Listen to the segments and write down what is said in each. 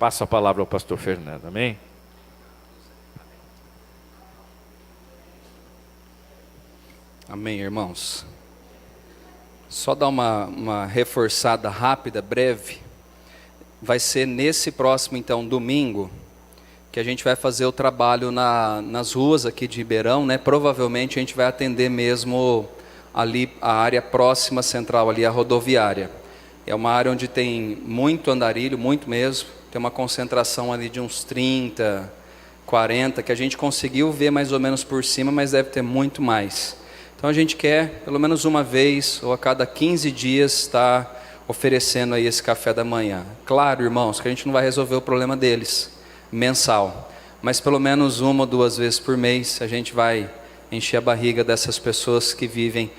Passo a palavra ao pastor Fernando, amém? Amém, irmãos. Só dar uma reforçada rápida, breve. Vai ser nesse próximo, então, domingo, que a gente vai fazer o trabalho nas ruas aqui de Ribeirão, né? Provavelmente a gente vai atender mesmo ali a área próxima central, ali a rodoviária. É uma área onde tem muito andarilho, muito mesmo. Tem uma concentração ali de uns 30, 40, que a gente conseguiu ver mais ou menos por cima, mas deve ter muito mais. Então a gente quer, pelo menos uma vez, ou a cada 15 dias, estar oferecendo aí esse café da manhã. Claro, irmãos, que a gente não vai resolver o problema deles, mensal. Mas pelo menos uma ou duas vezes por mês, a gente vai encher a barriga dessas pessoas que vivem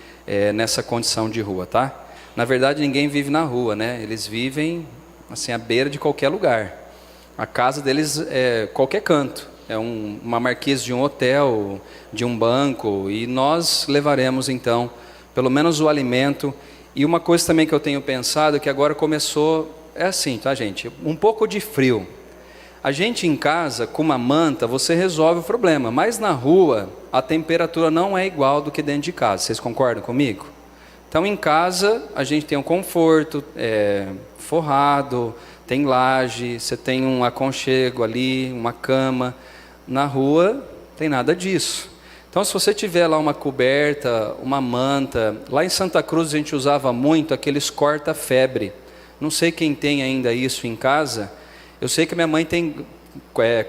nessa condição de rua, tá? Na verdade, ninguém vive na rua, né? Eles vivem assim à beira de qualquer lugar. A casa deles é qualquer canto. É uma marquise de um hotel, de um banco, e nós levaremos então pelo menos o alimento. E uma coisa também que eu tenho pensado, que agora começou, é assim, tá, gente? Um pouco de frio. A gente em casa, com uma manta, você resolve o problema, mas na rua a temperatura não é igual do que dentro de casa. Vocês concordam comigo? Então em casa a gente tem um conforto, forrado, tem laje, você tem um aconchego ali, uma cama. Na rua tem nada disso. Então se você tiver lá uma coberta, uma manta, lá em Santa Cruz a gente usava muito aqueles corta-febre. Não sei quem tem ainda isso em casa. Eu sei que minha mãe tem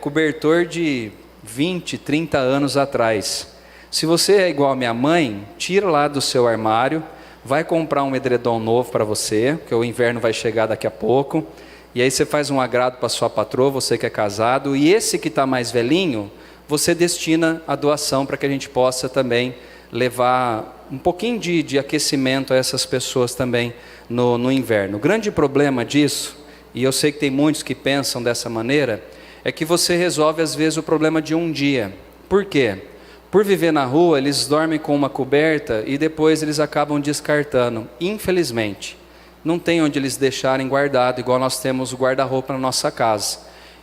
cobertor de 20, 30 anos atrás. Se você é igual a minha mãe, tira lá do seu armário, vai comprar um edredom novo para você, porque o inverno vai chegar daqui a pouco. E aí você faz um agrado para sua patroa, você que é casado. E esse que está mais velhinho, você destina a doação para que a gente possa também levar um pouquinho de aquecimento a essas pessoas também no inverno. O grande problema disso, e eu sei que tem muitos que pensam dessa maneira, é que você resolve às vezes o problema de um dia. Por quê? Por viver na rua, eles dormem com uma coberta e depois eles acabam descartando, infelizmente. Não tem onde eles deixarem guardado, igual nós temos o guarda-roupa na nossa casa.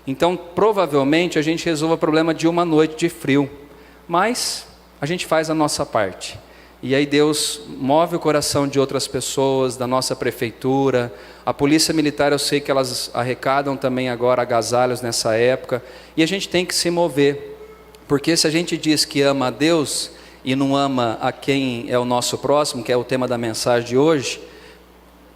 Então, provavelmente, a gente resolve o problema de uma noite de frio, mas a gente faz a nossa parte. E aí Deus move o coração de outras pessoas, da nossa prefeitura. A polícia militar, eu sei que elas arrecadam também agora agasalhos nessa época. E a gente tem que se mover. Porque se a gente diz que ama a Deus e não ama a quem é o nosso próximo, que é o tema da mensagem de hoje,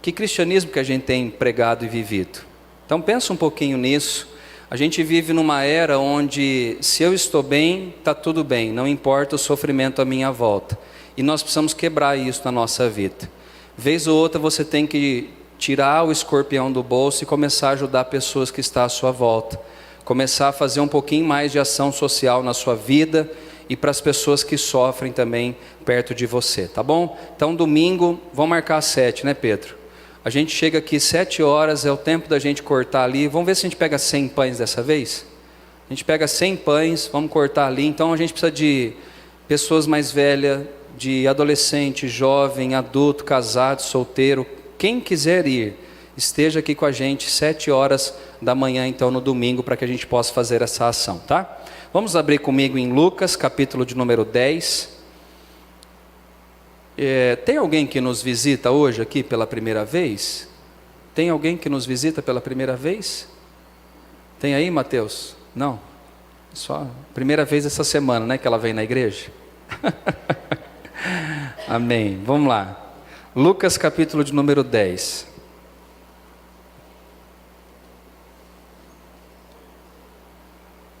que cristianismo que a gente tem pregado e vivido? Então pensa um pouquinho nisso. A gente vive numa era onde se eu estou bem, está tudo bem, não importa o sofrimento à minha volta. E nós precisamos quebrar isso na nossa vida. Vez ou outra você tem que tirar o escorpião do bolso e começar a ajudar pessoas que estão à sua volta. Começar a fazer um pouquinho mais de ação social na sua vida e para as pessoas que sofrem também perto de você, tá bom? Então domingo, vamos marcar às 7, né, Pedro? A gente chega aqui 7 horas, é o tempo da gente cortar ali. Vamos ver se a gente pega 100 pães dessa vez? A gente pega 100 pães, vamos cortar ali. Então a gente precisa de pessoas mais velhas, de adolescente, jovem, adulto, casado, solteiro. Quem quiser ir, esteja aqui com a gente 7 horas da manhã, então no domingo, para que a gente possa fazer essa ação, tá? Vamos abrir comigo em Lucas, capítulo de número 10. Tem alguém que nos visita hoje aqui pela primeira vez? Tem alguém que nos visita pela primeira vez? Tem aí, Mateus? Não? Só primeira vez essa semana, né, que ela vem na igreja? Amém. Vamos lá. Lucas, capítulo de número 10.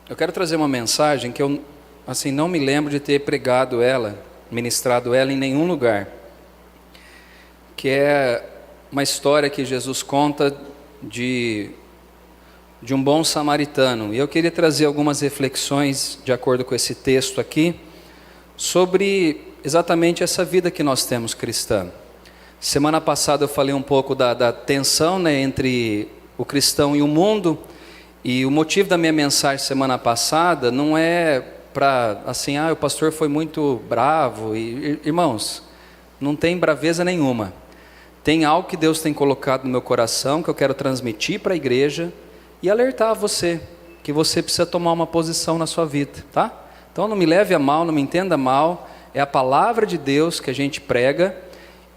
Eu quero trazer uma mensagem que eu, assim, não me lembro de ter pregado ela, ministrado ela em nenhum lugar, que é uma história que Jesus conta de um bom samaritano. E eu queria trazer algumas reflexões, de acordo com esse texto aqui, sobre exatamente essa vida que nós temos cristã. Semana passada eu falei um pouco da tensão, né, entre o cristão e o mundo. E o motivo da minha mensagem semana passada não é para, assim, o pastor foi muito bravo. Irmãos, não tem braveza nenhuma. Tem algo que Deus tem colocado no meu coração, que eu quero transmitir para a igreja, e alertar você que você precisa tomar uma posição na sua vida, tá? Então não me leve a mal, não me entenda mal, é a palavra de Deus que a gente prega,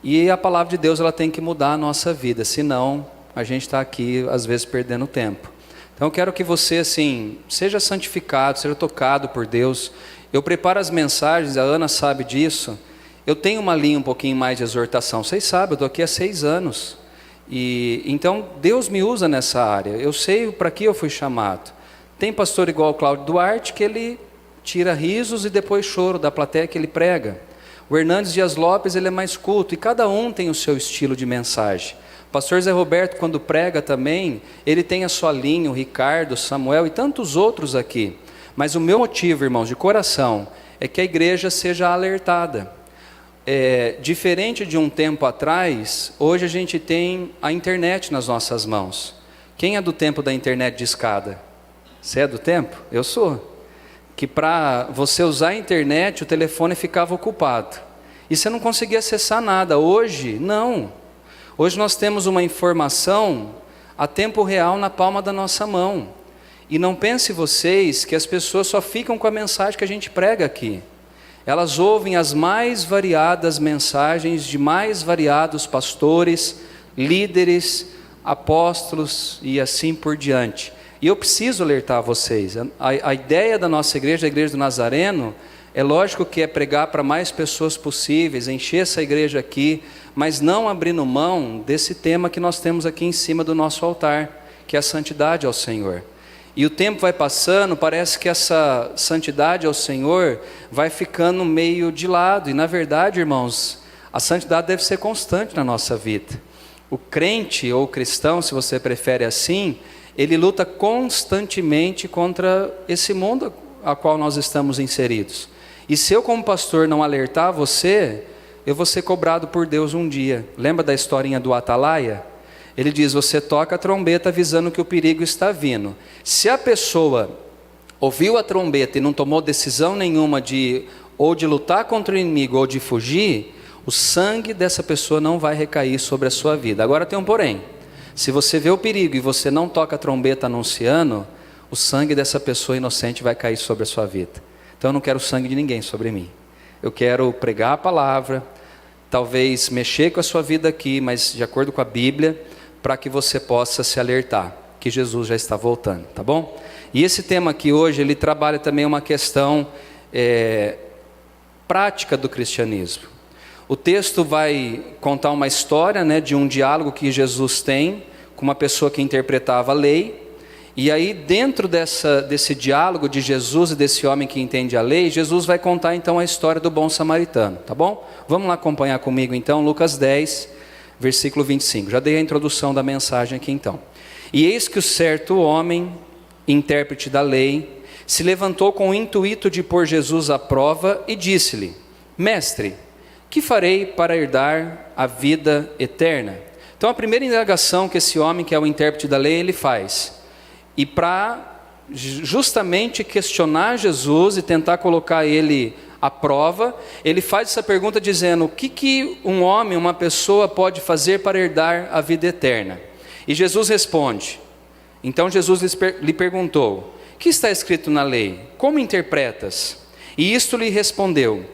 e a palavra de Deus ela tem que mudar a nossa vida, senão a gente está aqui às vezes perdendo tempo. Então eu quero que você assim, seja santificado, seja tocado por Deus. Eu preparo as mensagens, a Ana sabe disso, eu tenho uma linha um pouquinho mais de exortação, vocês sabem, eu estou aqui há 6 anos, e então Deus me usa nessa área, eu sei para que eu fui chamado. Tem pastor igual o Cláudio Duarte, que ele tira risos e depois choro da plateia que ele prega. O Hernandes Dias Lopes, ele é mais culto, e cada um tem o seu estilo de mensagem. O pastor Zé Roberto, quando prega também, ele tem a sua linha, o Ricardo, o Samuel e tantos outros aqui. Mas o meu motivo, irmãos, de coração, é que a igreja seja alertada. Diferente de um tempo atrás, hoje a gente tem a internet nas nossas mãos. Quem é do tempo da internet de escada? Você é do tempo? Eu sou. Que para você usar a internet, o telefone ficava ocupado. E você não conseguia acessar nada. Hoje, não. Hoje nós temos uma informação a tempo real na palma da nossa mão. E não pense vocês que as pessoas só ficam com a mensagem que a gente prega aqui. Elas ouvem as mais variadas mensagens de mais variados pastores, líderes, apóstolos e assim por diante. E eu preciso alertar vocês, a ideia da nossa igreja, a Igreja do Nazareno, é lógico que é pregar para mais pessoas possíveis, encher essa igreja aqui, mas não abrindo mão desse tema que nós temos aqui em cima do nosso altar, que é a santidade ao Senhor. E o tempo vai passando, parece que essa santidade ao Senhor vai ficando meio de lado, e na verdade, irmãos, a santidade deve ser constante na nossa vida. O crente ou cristão, se você prefere assim, ele luta constantemente contra esse mundo a qual nós estamos inseridos. E se eu como pastor não alertar você, eu vou ser cobrado por Deus um dia. Lembra da historinha do Atalaia? Ele diz, você toca a trombeta avisando que o perigo está vindo. Se a pessoa ouviu a trombeta e não tomou decisão nenhuma de lutar contra o inimigo ou de fugir, o sangue dessa pessoa não vai recair sobre a sua vida. Agora tem um porém. Se você vê o perigo e você não toca a trombeta anunciando, o sangue dessa pessoa inocente vai cair sobre a sua vida. Então eu não quero o sangue de ninguém sobre mim. Eu quero pregar a palavra, talvez mexer com a sua vida aqui, mas de acordo com a Bíblia, para que você possa se alertar que Jesus já está voltando, tá bom? E esse tema aqui hoje, ele trabalha também uma questão prática do cristianismo. O texto vai contar uma história, né, de um diálogo que Jesus tem com uma pessoa que interpretava a lei. E aí dentro desse diálogo de Jesus e desse homem que entende a lei, Jesus vai contar então a história do bom samaritano, tá bom? Vamos lá acompanhar comigo então, Lucas 10, versículo 25. Já dei a introdução da mensagem aqui então. E eis que o certo homem, intérprete da lei, se levantou com o intuito de pôr Jesus à prova e disse-lhe, mestre, que farei para herdar a vida eterna? Então a primeira indagação que esse homem, que é o intérprete da lei, ele faz, e para justamente questionar Jesus e tentar colocar ele à prova, ele faz essa pergunta dizendo, o que um homem, uma pessoa pode fazer para herdar a vida eterna? E Jesus responde, então Jesus lhe perguntou, que está escrito na lei? Como interpretas? E isto lhe respondeu,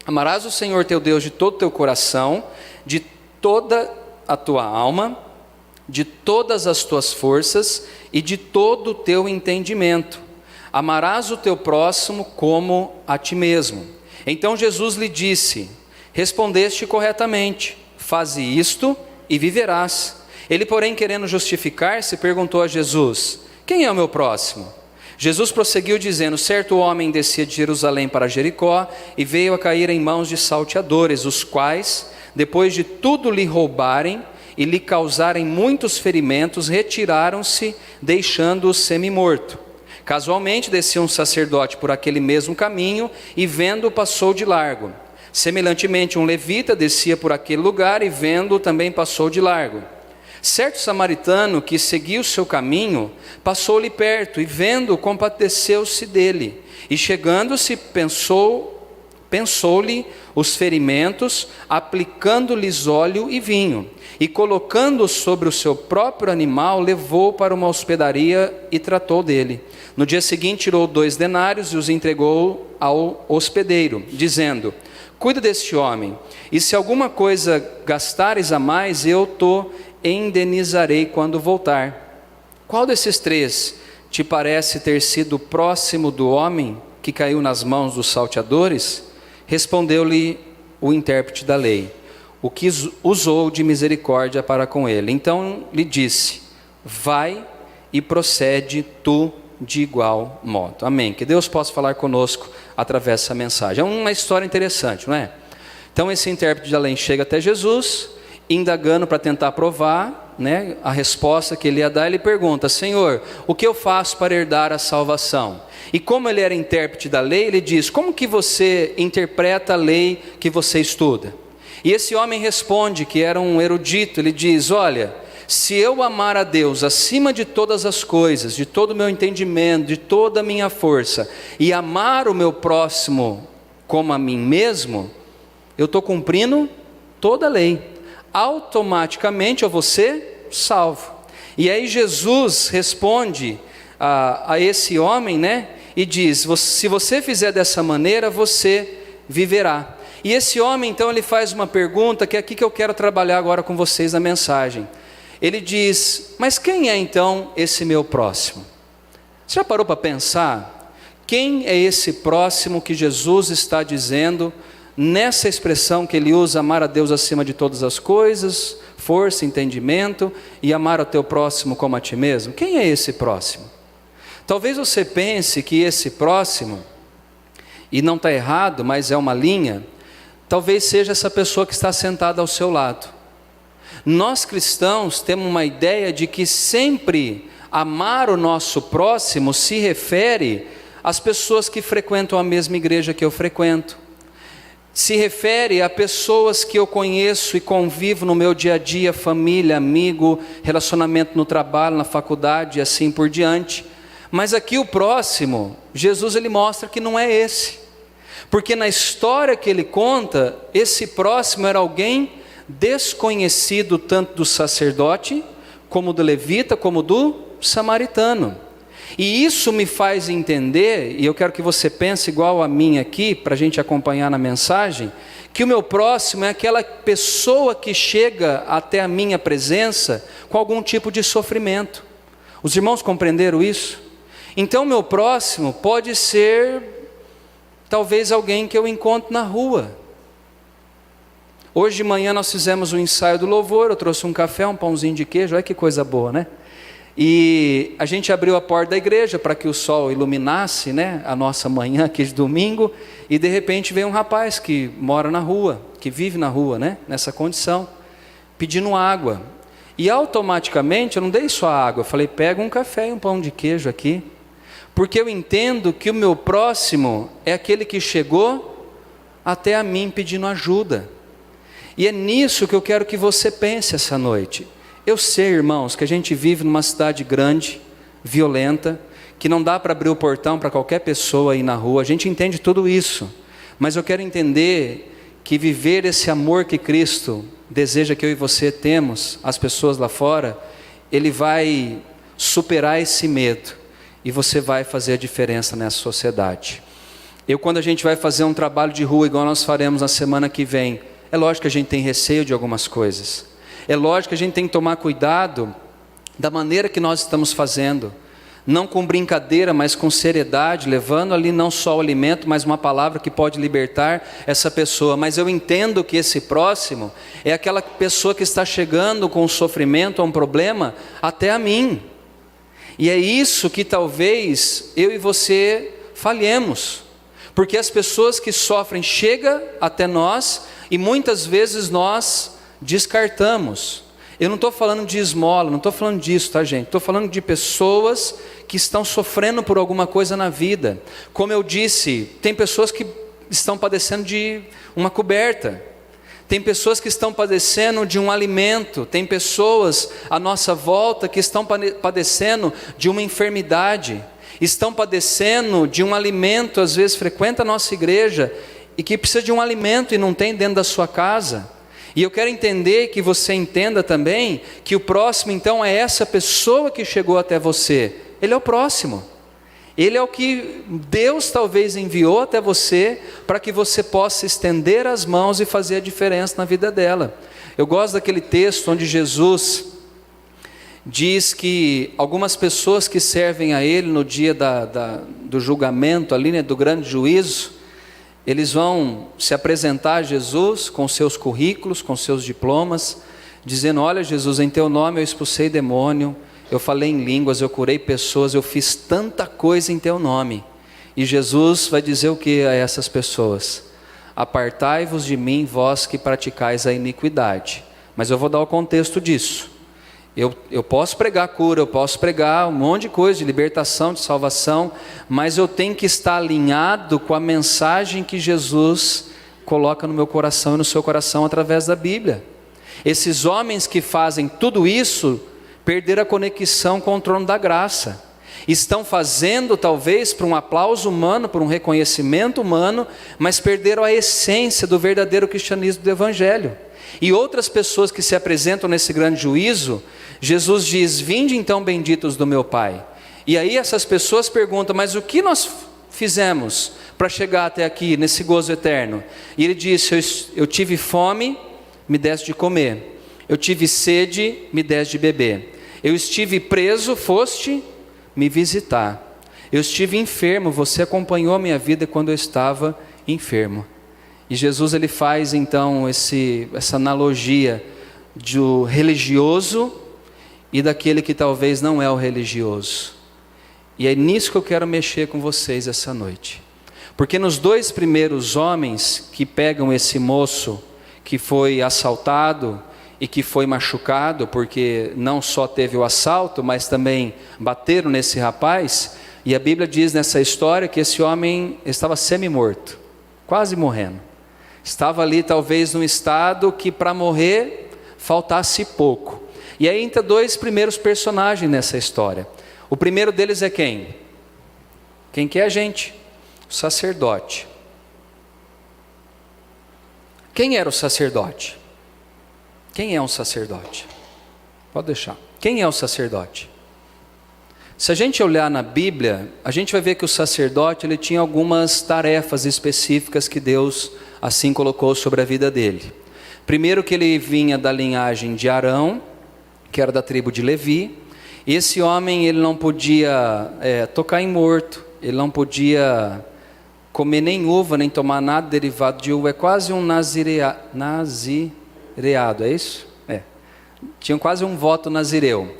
amarás o Senhor teu Deus de todo o teu coração, de toda a tua alma, de todas as tuas forças e de todo o teu entendimento. Amarás o teu próximo como a ti mesmo. Então Jesus lhe disse, respondeste corretamente, faze isto e viverás. Ele, porém, querendo justificar-se, perguntou a Jesus, quem é o meu próximo? Jesus prosseguiu dizendo, certo homem descia de Jerusalém para Jericó e veio a cair em mãos de salteadores, os quais, depois de tudo lhe roubarem e lhe causarem muitos ferimentos, retiraram-se, deixando-o semi-morto. Casualmente descia um sacerdote por aquele mesmo caminho e vendo-o passou de largo. Semelhantemente um levita descia por aquele lugar e vendo-o também passou de largo. Certo samaritano que seguia o seu caminho, passou-lhe perto e vendo-o compadeceu-se dele. E chegando-se, pensou-lhe os ferimentos, aplicando-lhes óleo e vinho, e colocando-os sobre o seu próprio animal, levou para uma hospedaria e tratou dele. No dia seguinte tirou 2 denários e os entregou ao hospedeiro, dizendo: cuida deste homem, e se alguma coisa gastares a mais, eu te indenizarei quando voltar. Qual desses 3 te parece ter sido próximo do homem que caiu nas mãos dos salteadores? Respondeu-lhe o intérprete da lei: o que usou de misericórdia para com ele. Então lhe disse: vai e procede tu de igual modo. Amém. Que Deus possa falar conosco através dessa mensagem. É uma história interessante, não é? Então esse intérprete da lei chega até Jesus, indagando para tentar provar, né, a resposta que ele ia dar. Ele pergunta: Senhor, o que eu faço para herdar a salvação? E como ele era intérprete da lei, ele diz: como que você interpreta a lei que você estuda? E esse homem responde, que era um erudito, ele diz: olha, se eu amar a Deus acima de todas as coisas, de todo o meu entendimento, de toda a minha força, e amar o meu próximo como a mim mesmo, eu estou cumprindo toda a lei. Automaticamente eu vou ser salvo. E aí Jesus responde a esse homem, né? E diz: se você fizer dessa maneira, você viverá. E esse homem então ele faz uma pergunta que é aqui que eu quero trabalhar agora com vocês na mensagem. Ele diz: mas quem é então esse meu próximo? Você já parou para pensar? Quem é esse próximo que Jesus está dizendo nessa expressão que ele usa: amar a Deus acima de todas as coisas, força, entendimento, e amar o teu próximo como a ti mesmo? Quem é esse próximo? Talvez você pense que esse próximo, e não está errado, mas é uma linha, talvez seja essa pessoa que está sentada ao seu lado. Nós cristãos temos uma ideia de que sempre amar o nosso próximo se refere às pessoas que frequentam a mesma igreja que eu frequento, se refere a pessoas que eu conheço e convivo no meu dia a dia, família, amigo, relacionamento no trabalho, na faculdade e assim por diante. Mas aqui o próximo, Jesus ele mostra que não é esse, porque na história que ele conta, esse próximo era alguém desconhecido tanto do sacerdote, como do levita, como do samaritano. E isso me faz entender, e eu quero que você pense igual a mim aqui, para a gente acompanhar na mensagem, que o meu próximo é aquela pessoa que chega até a minha presença com algum tipo de sofrimento. Os irmãos compreenderam isso? Então meu próximo pode ser talvez alguém que eu encontro na rua. Hoje de manhã nós fizemos um ensaio do louvor, eu trouxe um café, um pãozinho de queijo, olha que coisa boa, né? E a gente abriu a porta da igreja para que o sol iluminasse, né, a nossa manhã aqui de domingo, e de repente veio um rapaz que mora na rua, que vive na rua, né, nessa condição, pedindo água. E automaticamente eu não dei só água, eu falei: pega um café e um pão de queijo aqui, porque eu entendo que o meu próximo é aquele que chegou até a mim pedindo ajuda. E é nisso que eu quero que você pense essa noite. Eu sei, irmãos, que a gente vive numa cidade grande, violenta, que não dá para abrir o portão para qualquer pessoa aí na rua, a gente entende tudo isso, mas eu quero entender que viver esse amor que Cristo deseja que eu e você temos, as pessoas lá fora, Ele vai superar esse medo, e você vai fazer a diferença nessa sociedade. Quando a gente vai fazer um trabalho de rua, igual nós faremos na semana que vem, é lógico que a gente tem receio de algumas coisas, é lógico que a gente tem que tomar cuidado da maneira que nós estamos fazendo, não com brincadeira, mas com seriedade, levando ali não só o alimento, mas uma palavra que pode libertar essa pessoa. Mas eu entendo que esse próximo é aquela pessoa que está chegando com um sofrimento, um problema, até a mim, e é isso que talvez eu e você falhemos, porque as pessoas que sofrem chegam até nós, e muitas vezes nós descartamos. Eu não estou falando de esmola, não estou falando disso, tá, gente? Estou falando de pessoas que estão sofrendo por alguma coisa na vida. Como eu disse, tem pessoas que estão padecendo de uma coberta, tem pessoas que estão padecendo de um alimento, tem pessoas à nossa volta que estão padecendo de uma enfermidade, estão padecendo de um alimento, às vezes frequenta a nossa igreja, e que precisa de um alimento e não tem dentro da sua casa. E eu quero entender que você entenda também que o próximo então é essa pessoa que chegou até você. Ele é o próximo. Ele é o que Deus talvez enviou até você para que você possa estender as mãos e fazer a diferença na vida dela. Eu gosto daquele texto onde Jesus diz que algumas pessoas que servem a Ele no dia do julgamento ali, né, do grande juízo, eles vão se apresentar a Jesus com seus currículos, com seus diplomas, dizendo: olha Jesus, em teu nome eu expulsei demônio, eu falei em línguas, eu curei pessoas, eu fiz tanta coisa em teu nome. E Jesus vai dizer o que a essas pessoas? Apartai-vos de mim, vós que praticais a iniquidade. Mas eu vou dar o contexto disso. Eu posso pregar cura, eu posso pregar um monte de coisa, de libertação, de salvação, mas eu tenho que estar alinhado com a mensagem que Jesus coloca no meu coração e no seu coração através da Bíblia. Esses homens que fazem tudo isso, perderam a conexão com o trono da graça. Estão fazendo talvez por um aplauso humano, por um reconhecimento humano, mas perderam a essência do verdadeiro cristianismo do Evangelho. E outras pessoas que se apresentam nesse grande juízo, Jesus diz: vinde então benditos do meu Pai. E aí essas pessoas perguntam: mas o que nós fizemos para chegar até aqui, nesse gozo eterno? E ele disse: eu tive fome, me deste de comer. Eu tive sede, me deste de beber. Eu estive preso, foste me visitar. Eu estive enfermo, você acompanhou a minha vida quando eu estava enfermo. E Jesus ele faz então essa analogia do religioso e daquele que talvez não é o religioso. E é nisso que eu quero mexer com vocês essa noite. Porque nos dois primeiros homens que pegam esse moço que foi assaltado e que foi machucado, porque não só teve o assalto, mas também bateram nesse rapaz, e a Bíblia diz nessa história que esse homem estava semi-morto, quase morrendo. Estava ali talvez num estado que para morrer faltasse pouco. E aí entra dois primeiros personagens nessa história. O primeiro deles é quem? Quem que é a gente? O sacerdote. Quem era o sacerdote? Quem é um sacerdote? Pode deixar. Quem é o sacerdote? Se a gente olhar na Bíblia, a gente vai ver que o sacerdote ele tinha algumas tarefas específicas que Deus assim colocou sobre a vida dele. Primeiro que ele vinha da linhagem de Arão, que era da tribo de Levi. E esse homem ele não podia tocar em morto, ele não podia comer nem uva, nem tomar nada derivado de uva. É quase um nazireado, é isso? Tinha quase um voto nazireu.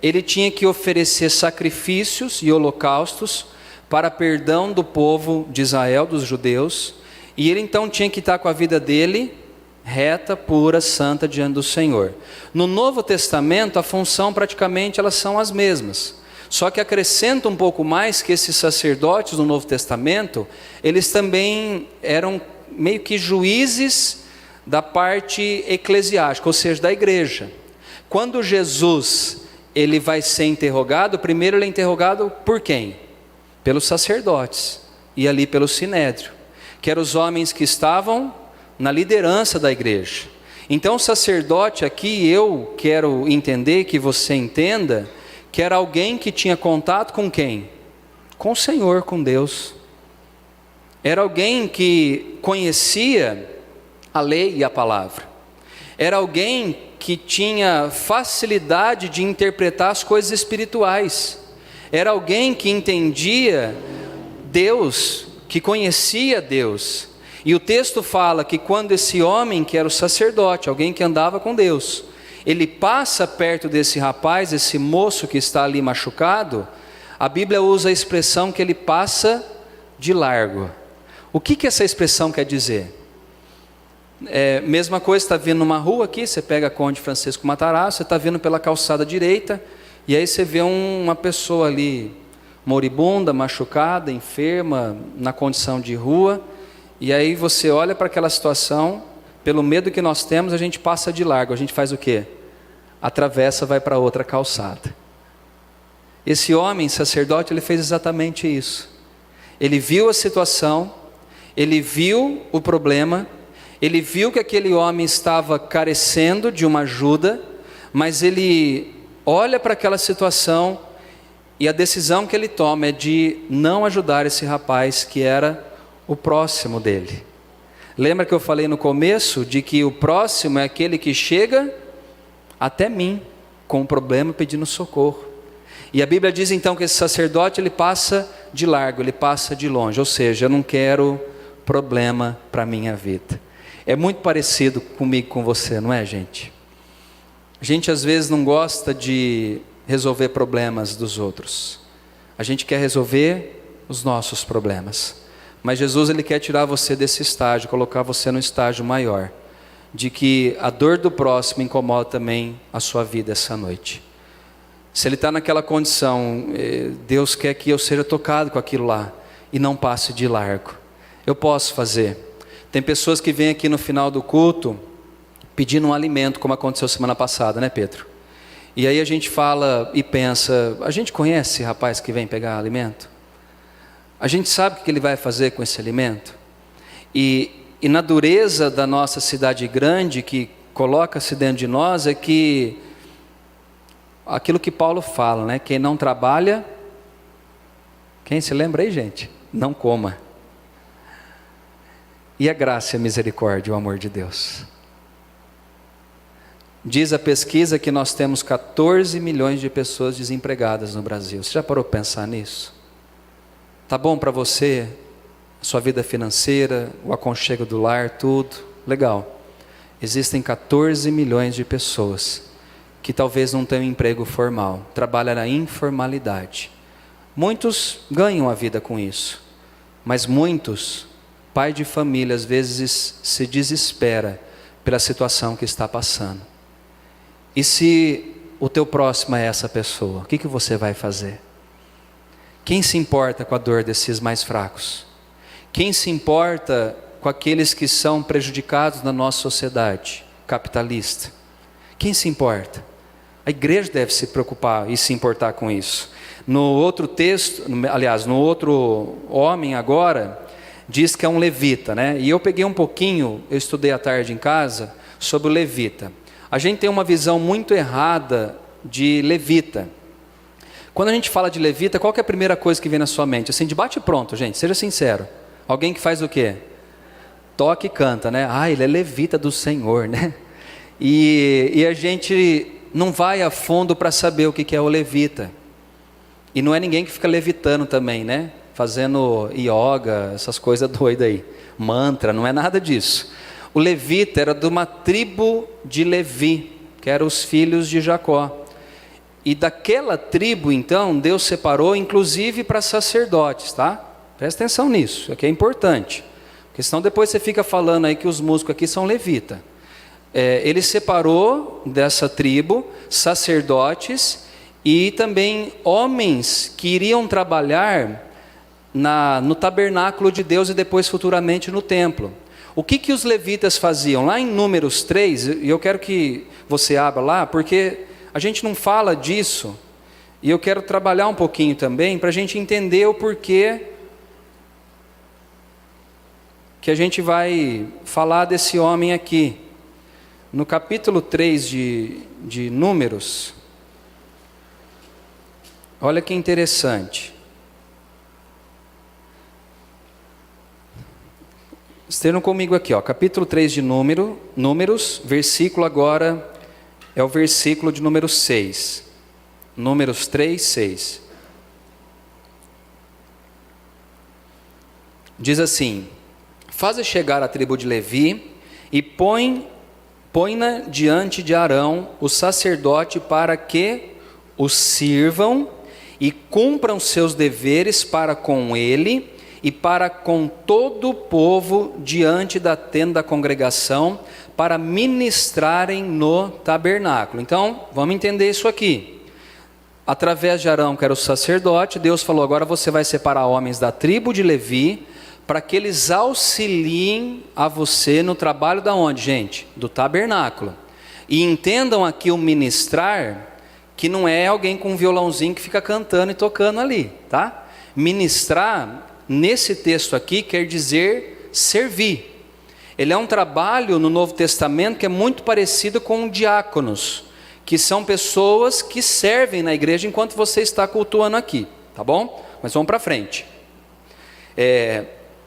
Ele tinha que oferecer sacrifícios e holocaustos para perdão do povo de Israel, dos judeus, e ele então tinha que estar com a vida dele reta, pura, santa diante do Senhor. No Novo Testamento a função praticamente elas são as mesmas, só que acrescenta um pouco mais que esses sacerdotes do Novo Testamento, eles também eram meio que juízes da parte eclesiástica, ou seja, da igreja. Quando Jesus ele vai ser interrogado, primeiro ele é interrogado por quem? Pelos sacerdotes, e ali pelo sinédrio, que eram os homens que estavam na liderança da igreja. Então o sacerdote aqui, eu quero entender, que você entenda, que era alguém que tinha contato com quem? Com o Senhor, com Deus. Era alguém que conhecia a lei e a palavra. Era alguém que tinha facilidade de interpretar as coisas espirituais. Era alguém que entendia Deus, que conhecia Deus. E o texto fala que quando esse homem, que era o sacerdote, alguém que andava com Deus, ele passa perto desse rapaz, esse moço que está ali machucado, a Bíblia usa a expressão que ele passa de largo. O que essa expressão quer dizer? Mesma coisa, está vindo numa rua aqui, você pega a Conde Francisco Matarazzo, você está vindo pela calçada direita, e aí você vê uma pessoa ali, moribunda, machucada, enferma, na condição de rua, e aí você olha para aquela situação, pelo medo que nós temos, a gente passa de largo, a gente faz o quê? Atravessa, vai para outra calçada. Esse homem, sacerdote, ele fez exatamente isso. Ele viu a situação, ele viu o problema, ele viu que aquele homem estava carecendo de uma ajuda, mas ele olha para aquela situação e a decisão que ele toma é de não ajudar esse rapaz que era o próximo dele. Lembra que eu falei no começo de que o próximo é aquele que chega até mim com um problema pedindo socorro. E a Bíblia diz então que esse sacerdote ele passa de largo, ele passa de longe, ou seja, eu não quero problema para a minha vida. É muito parecido comigo, com você, não é, gente? A gente às vezes não gosta de resolver problemas dos outros. A gente quer resolver os nossos problemas. Mas Jesus ele quer tirar você desse estágio, colocar você no estágio maior, de que a dor do próximo incomoda também a sua vida essa noite. Se ele está naquela condição, Deus quer que eu seja tocado com aquilo lá e não passe de largo. Eu posso fazer. Tem pessoas que vêm aqui no final do culto pedindo um alimento, como aconteceu semana passada, né, Pedro? E aí a gente fala e pensa, a gente conhece esse rapaz que vem pegar alimento? A gente sabe o que ele vai fazer com esse alimento? E na dureza da nossa cidade grande, que coloca-se dentro de nós, é que aquilo que Paulo fala, né? Quem não trabalha, quem se lembra aí, gente? Não coma. E a graça e a misericórdia, o amor de Deus. Diz a pesquisa que nós temos 14 milhões de pessoas desempregadas no Brasil. Você já parou para pensar nisso? Tá bom para você, a sua vida financeira, o aconchego do lar, tudo? Legal. Existem 14 milhões de pessoas que talvez não tenham emprego formal, trabalham na informalidade. Muitos ganham a vida com isso, mas muitos, pai de família, às vezes se desespera pela situação que está passando. E se o teu próximo é essa pessoa, o que você vai fazer? Quem se importa com a dor desses mais fracos? Quem se importa com aqueles que são prejudicados na nossa sociedade capitalista? Quem se importa? A igreja deve se preocupar e se importar com isso. No outro texto, aliás, no outro homem agora, diz que é um levita, né? E eu peguei um pouquinho, eu estudei à tarde em casa, sobre o levita. A gente tem uma visão muito errada de levita. Quando a gente fala de levita, qual que é a primeira coisa que vem na sua mente? Assim, de bate pronto, gente, seja sincero. Alguém que faz o quê? Toca e canta, né? Ah, ele é levita do Senhor, né? E a gente não vai a fundo para saber o que é o levita. E não é ninguém que fica levitando também, né? Fazendo yoga, essas coisas doidas aí. Mantra, não é nada disso. O levita era de uma tribo de Levi, que eram os filhos de Jacó. E daquela tribo, então, Deus separou, inclusive para sacerdotes, tá? Presta atenção nisso, isso aqui é importante. Porque senão depois você fica falando aí que os músicos aqui são levita. Ele separou dessa tribo sacerdotes e também homens que iriam trabalhar no tabernáculo de Deus e depois futuramente no templo. O que os levitas faziam? Lá em Números 3, e eu quero que você abra lá, porque a gente não fala disso, e eu quero trabalhar um pouquinho também, para a gente entender o porquê que a gente vai falar desse homem aqui. No capítulo 3 de Números, olha que interessante. Estejam comigo aqui, ó, capítulo 3 de Números, versículo agora é o versículo de número 6. Números 3, 6. Diz assim: faze chegar a tribo de Levi e põe-na diante de Arão, o sacerdote, para que os sirvam e cumpram seus deveres para com ele e para com todo o povo diante da tenda da congregação, para ministrarem no tabernáculo. Então, vamos entender isso aqui. Através de Arão, que era o sacerdote, Deus falou: agora você vai separar homens da tribo de Levi, para que eles auxiliem a você no trabalho da onde, gente? Do tabernáculo. E entendam aqui o ministrar, que não é alguém com um violãozinho que fica cantando e tocando ali, tá? Ministrar, nesse texto aqui, quer dizer servir. Ele é um trabalho no Novo Testamento que é muito parecido com diáconos, que são pessoas que servem na igreja enquanto você está cultuando aqui, tá bom? Mas vamos para frente.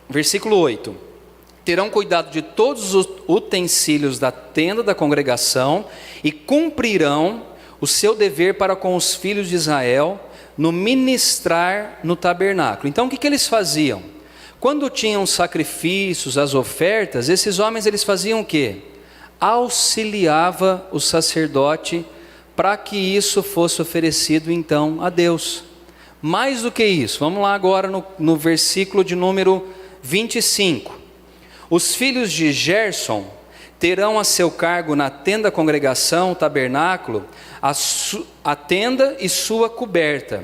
Versículo 8. Terão cuidado de todos os utensílios da tenda da congregação e cumprirão o seu dever para com os filhos de Israel no ministrar no tabernáculo. Então o que eles faziam? Quando tinham sacrifícios, as ofertas, esses homens eles faziam o quê? Auxiliava o sacerdote para que isso fosse oferecido então a Deus. Mais do que isso, vamos lá agora no versículo de número 25. Os filhos de Gerson terão a seu cargo na tenda da congregação, o tabernáculo, a tenda e sua coberta,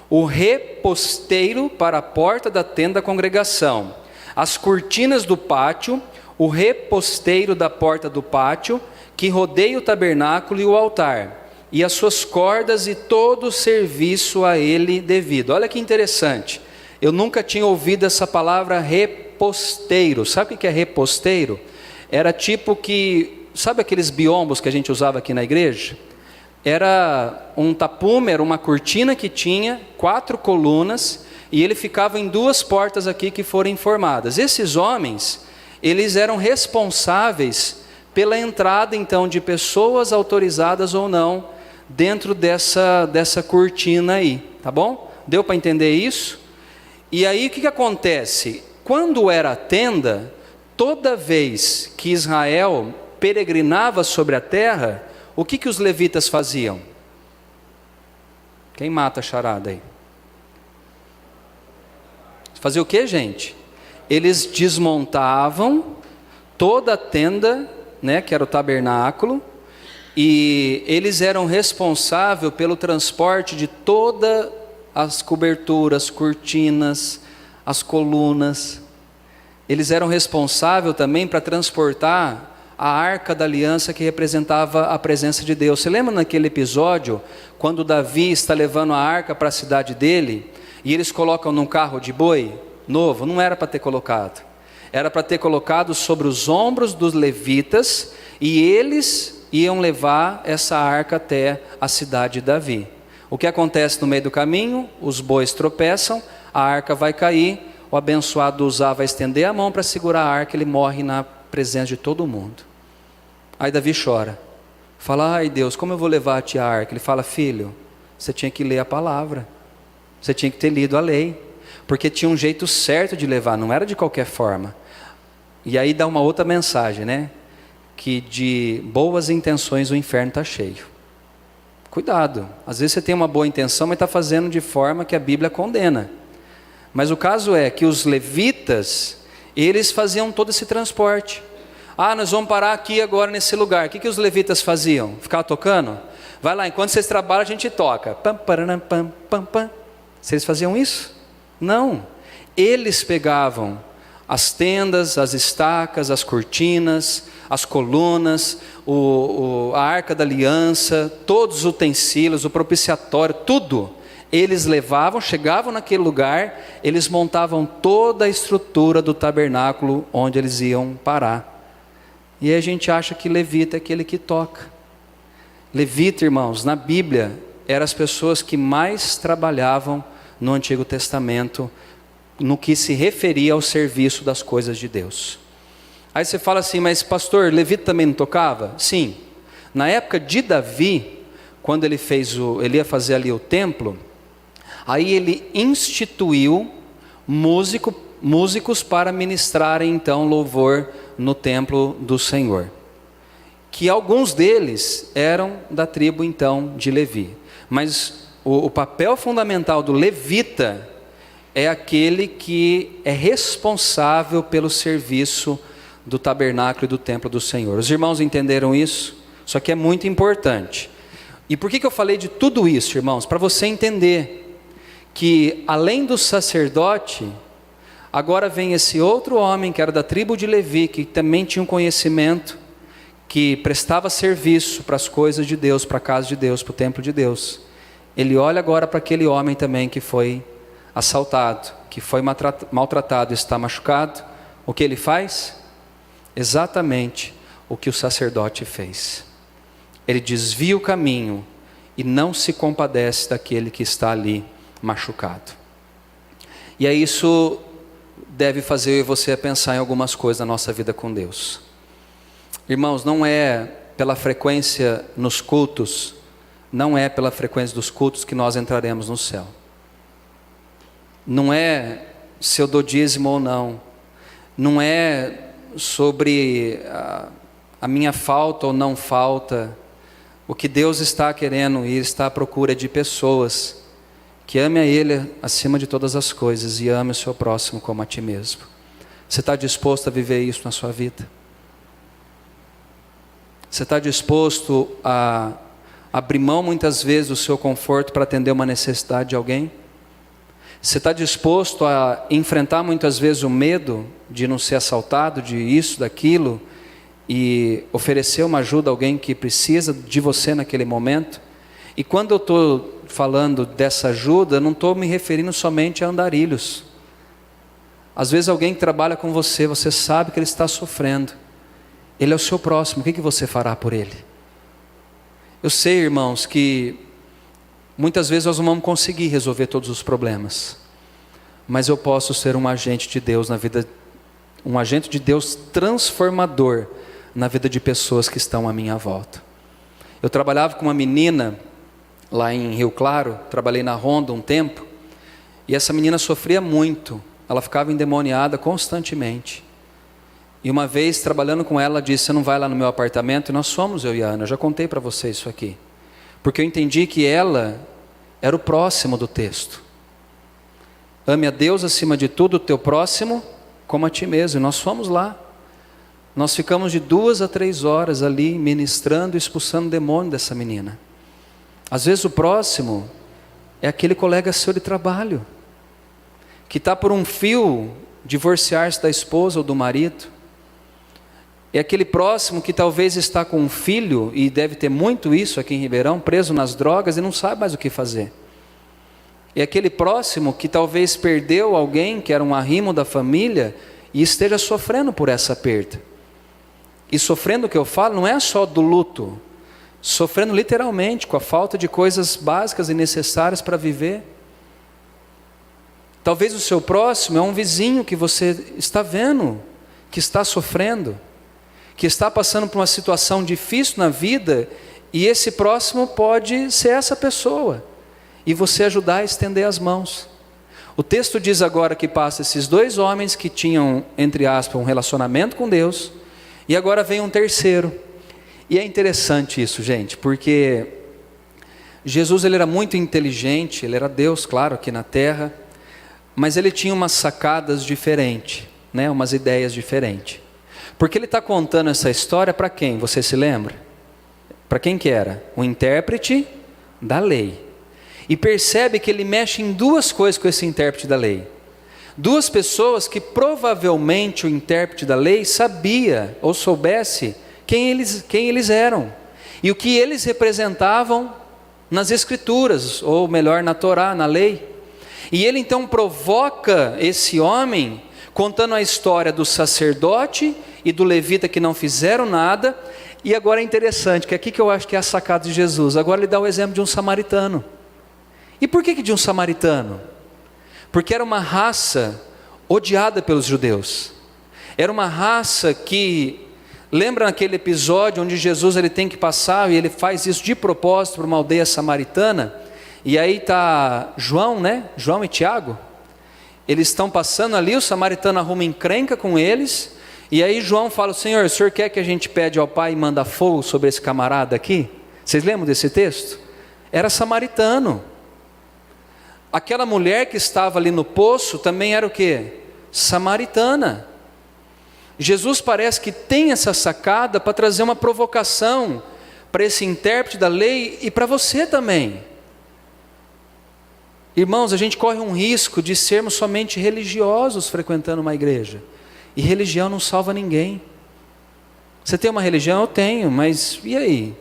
o reposteiro para a porta da tenda da congregação, as cortinas do pátio, o reposteiro da porta do pátio, que rodeia o tabernáculo e o altar, e as suas cordas e todo o serviço a ele devido. Olha que interessante, eu nunca tinha ouvido essa palavra reposteiro. Sabe o que é reposteiro? Era tipo que, sabe aqueles biombos que a gente usava aqui na igreja? Era um tapume, era uma cortina que tinha 4 colunas, e ele ficava em 2 portas aqui que foram formadas. Esses homens, eles eram responsáveis pela entrada então de pessoas autorizadas ou não dentro dessa cortina aí, tá bom? Deu para entender isso? E aí o que acontece? Quando era a tenda, toda vez que Israel peregrinava sobre a terra, o que os levitas faziam? Quem mata a charada aí? Fazia o que, gente? Eles desmontavam toda a tenda, né, que era o tabernáculo, e eles eram responsáveis pelo transporte de todas as coberturas, cortinas, as colunas. Eles eram responsáveis também para transportar a arca da aliança que representava a presença de Deus. Você lembra naquele episódio, quando Davi está levando a arca para a cidade dele, e eles colocam num carro de boi novo? Não era para ter colocado. Era para ter colocado sobre os ombros dos levitas, e eles iam levar essa arca até a cidade de Davi. O que acontece no meio do caminho? Os bois tropeçam, a arca vai cair, o abençoado Uzá vai estender a mão para segurar a arca, ele morre na presença de todo mundo. Aí Davi chora, fala: ai Deus, como eu vou levar a ti a arca? Ele fala: filho, você tinha que ler a palavra, você tinha que ter lido a lei, porque tinha um jeito certo de levar, não era de qualquer forma. E aí dá uma outra mensagem, né? Que de boas intenções o inferno está cheio. Cuidado, às vezes você tem uma boa intenção, mas está fazendo de forma que a Bíblia condena. Mas o caso é que os levitas, eles faziam todo esse transporte. Nós vamos parar aqui agora nesse lugar. O que os levitas faziam? Ficavam tocando? Vai lá, enquanto vocês trabalham a gente toca. Pam, pararam, pam, pam, pam. Vocês faziam isso? Não. Eles pegavam as tendas, as estacas, as cortinas, as colunas, a arca da aliança, todos os utensílios, o propiciatório, tudo. Eles levavam, chegavam naquele lugar, eles montavam toda a estrutura do tabernáculo onde eles iam parar. E aí a gente acha que levita é aquele que toca. Levita, irmãos, na Bíblia, eram as pessoas que mais trabalhavam no Antigo Testamento, no que se referia ao serviço das coisas de Deus. Aí você fala assim: mas pastor, levita também não tocava? Sim. Na época de Davi, quando ele ia fazer ali o templo, aí ele instituiu músicos para ministrarem então louvor no templo do Senhor, que alguns deles eram da tribo então de Levi. Mas o papel fundamental do levita é aquele que é responsável pelo serviço do tabernáculo e do templo do Senhor. Os irmãos entenderam isso? Isso aqui é muito importante. E por que eu falei de tudo isso, irmãos? Para você entender que além do sacerdote, agora vem esse outro homem que era da tribo de Levi, que também tinha um conhecimento, que prestava serviço para as coisas de Deus, para a casa de Deus, para o templo de Deus. Ele olha agora para aquele homem também que foi assaltado, que foi maltratado, está machucado. o que ele faz? Exatamente o que o sacerdote fez. Ele desvia o caminho e não se compadece daquele que está ali machucado. E aí isso deve fazer eu e você pensar em algumas coisas na nossa vida com Deus. Irmãos, não é pela frequência nos cultos, não é pela frequência dos cultos que nós entraremos no céu. Não é se eu dou dízimo ou não. Não é sobre a minha falta ou não falta. O que Deus está querendo e está à procura de pessoas que amem a Ele acima de todas as coisas e ame o seu próximo como a ti mesmo. Você está disposto a viver isso na sua vida? Você está disposto a abrir mão muitas vezes do seu conforto para atender uma necessidade de alguém? Você está disposto a enfrentar muitas vezes o medo de não ser assaltado, de isso, daquilo, e oferecer uma ajuda a alguém que precisa de você naquele momento? E quando eu estou falando dessa ajuda, não estou me referindo somente a andarilhos. Às vezes alguém que trabalha com você, você sabe que ele está sofrendo. Ele é o seu próximo, o que você fará por ele? Eu sei, irmãos, que muitas vezes nós não vamos conseguir resolver todos os problemas, mas eu posso ser um agente de Deus na vida, um agente de Deus transformador na vida de pessoas que estão à minha volta. Eu trabalhava com uma menina lá em Rio Claro, trabalhei na Honda um tempo, e essa menina sofria muito, ela ficava endemoniada constantemente. E uma vez, trabalhando com ela, disse: você não vai lá no meu apartamento? E nós fomos, eu e a Ana, eu já contei para você isso aqui. Porque eu entendi que ela era o próximo do texto. Ame a Deus acima de tudo, o teu próximo como a ti mesmo. E nós fomos lá. Nós ficamos de 2 a 3 horas ali, ministrando e expulsando o demônio dessa menina. Às vezes o próximo é aquele colega seu de trabalho, que está por um fio divorciar-se da esposa ou do marido. É aquele próximo que talvez está com um filho, e deve ter muito isso aqui em Ribeirão, preso nas drogas e não sabe mais o que fazer. É aquele próximo que talvez perdeu alguém que era um arrimo da família e esteja sofrendo por essa perda. E sofrendo, o que eu falo, não é só do luto, sofrendo literalmente com a falta de coisas básicas e necessárias para viver. Talvez o seu próximo é um vizinho que você está vendo, que está sofrendo, que está passando por uma situação difícil na vida, e esse próximo pode ser essa pessoa, e você ajudar a estender as mãos. O texto diz agora que passa esses 2 homens que tinham, entre aspas, um relacionamento com Deus, e agora vem um terceiro. E é interessante isso, gente, porque Jesus, ele era muito inteligente, ele era Deus, claro, aqui na terra, mas ele tinha umas sacadas diferentes, né, umas ideias diferentes. Porque ele está contando essa história para quem? Você se lembra? Para quem que era? O intérprete da lei. E percebe que ele mexe em 2 coisas com esse intérprete da lei. 2 pessoas que provavelmente o intérprete da lei sabia ou soubesse quem eles eram e o que eles representavam nas escrituras, ou melhor, na Torá, na lei. E ele então provoca esse homem contando a história do sacerdote e do levita que não fizeram nada. E agora é interessante, que aqui que eu acho que é a sacada de Jesus. Agora ele dá o exemplo de um samaritano. E por que de um samaritano? Porque era uma raça odiada pelos judeus. Era uma raça que, lembra naquele episódio onde Jesus ele tem que passar, e ele faz isso de propósito para uma aldeia samaritana, e aí está João, né? João e Tiago, eles estão passando ali, o samaritano arruma encrenca com eles, e aí João fala: Senhor, o senhor quer que a gente pede ao Pai e manda fogo sobre esse camarada aqui? Vocês lembram desse texto? Era samaritano. Aquela mulher que estava ali no poço também era o quê? Samaritana. Jesus parece que tem essa sacada para trazer uma provocação para esse intérprete da lei e para você também. Irmãos, a gente corre um risco de sermos somente religiosos frequentando uma igreja. E religião não salva ninguém. Você tem uma religião? Eu tenho, mas e aí?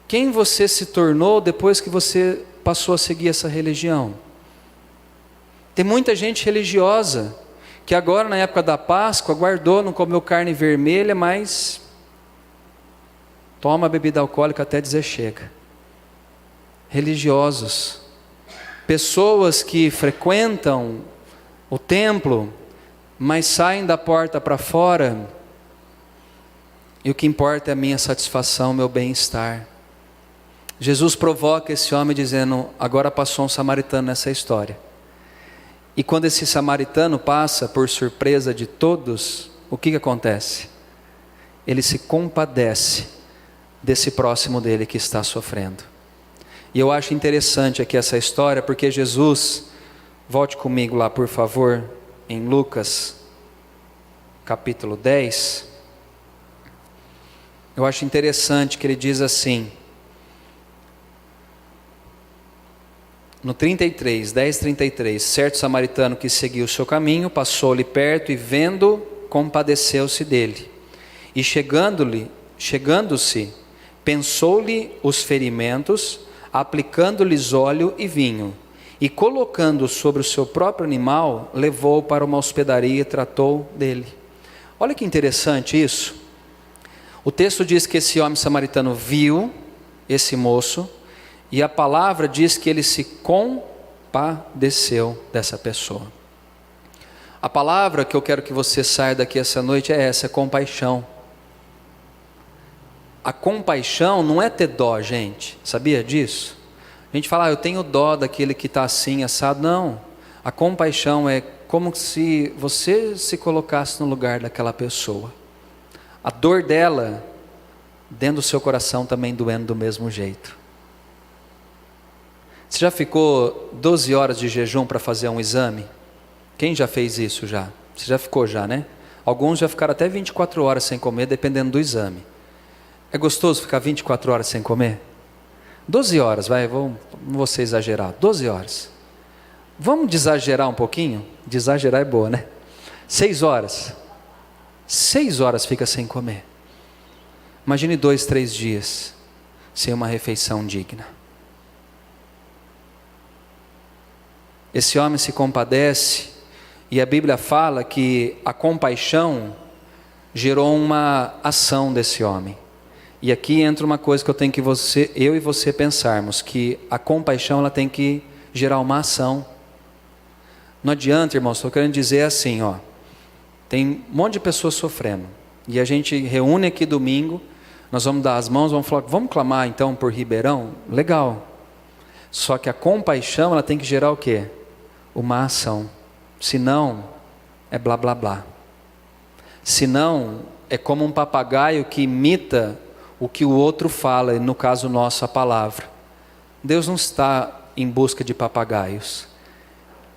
Quem você se tornou depois que você passou a seguir essa religião? Tem muita gente religiosa que agora na época da Páscoa guardou, não comeu carne vermelha, mas toma bebida alcoólica até dizer chega. Religiosos, pessoas que frequentam o templo, mas saem da porta para fora, e o que importa é a minha satisfação, meu bem-estar. Jesus provoca esse homem dizendo, agora passou um samaritano nessa história. E quando esse samaritano passa, por surpresa de todos, o que acontece? Ele se compadece desse próximo dele que está sofrendo. E eu acho interessante aqui essa história, porque Jesus, volte comigo lá por favor, em Lucas, capítulo 10. Eu acho interessante que ele diz assim, no 33, 10:33, certo samaritano que seguiu o seu caminho, passou-lhe perto e vendo, compadeceu-se dele. E chegando-se, pensou-lhe os ferimentos, aplicando-lhes óleo e vinho, e colocando sobre o seu próprio animal, levou-o para uma hospedaria e tratou dele. Olha que interessante isso. O texto diz que esse homem samaritano viu esse moço, e a palavra diz que ele se compadeceu dessa pessoa. A palavra que eu quero que você saia daqui essa noite é essa, é compaixão. A compaixão não é ter dó, gente, sabia disso? A gente fala, eu tenho dó daquele que está assim, assado. Não, a compaixão é como se você se colocasse no lugar daquela pessoa. A dor dela, dentro do seu coração também doendo do mesmo jeito. Você já ficou 12 horas de jejum para fazer um exame? Quem já fez isso já? Você já ficou já, né? Alguns já ficaram até 24 horas sem comer, dependendo do exame. É gostoso ficar 24 horas sem comer? 12 horas, não vou ser exagerado, 12 horas. Vamos desagerar um pouquinho? Desagerar é boa, né? 6 horas. 6 horas fica sem comer. Imagine 2, 3 dias sem uma refeição digna. Esse homem se compadece, e a Bíblia fala que a compaixão gerou uma ação desse homem. E aqui entra uma coisa que eu e você pensarmos, que a compaixão ela tem que gerar uma ação. Não adianta, irmãos, estou querendo dizer assim, tem um monte de pessoas sofrendo, e a gente reúne aqui domingo, nós vamos dar as mãos, vamos falar, vamos clamar então por Ribeirão? Legal. Só que a compaixão ela tem que gerar o quê? Uma ação. Senão é blá blá blá. Senão é como um papagaio que imita o que o outro fala, e no caso nosso a palavra. Deus não está em busca de papagaios.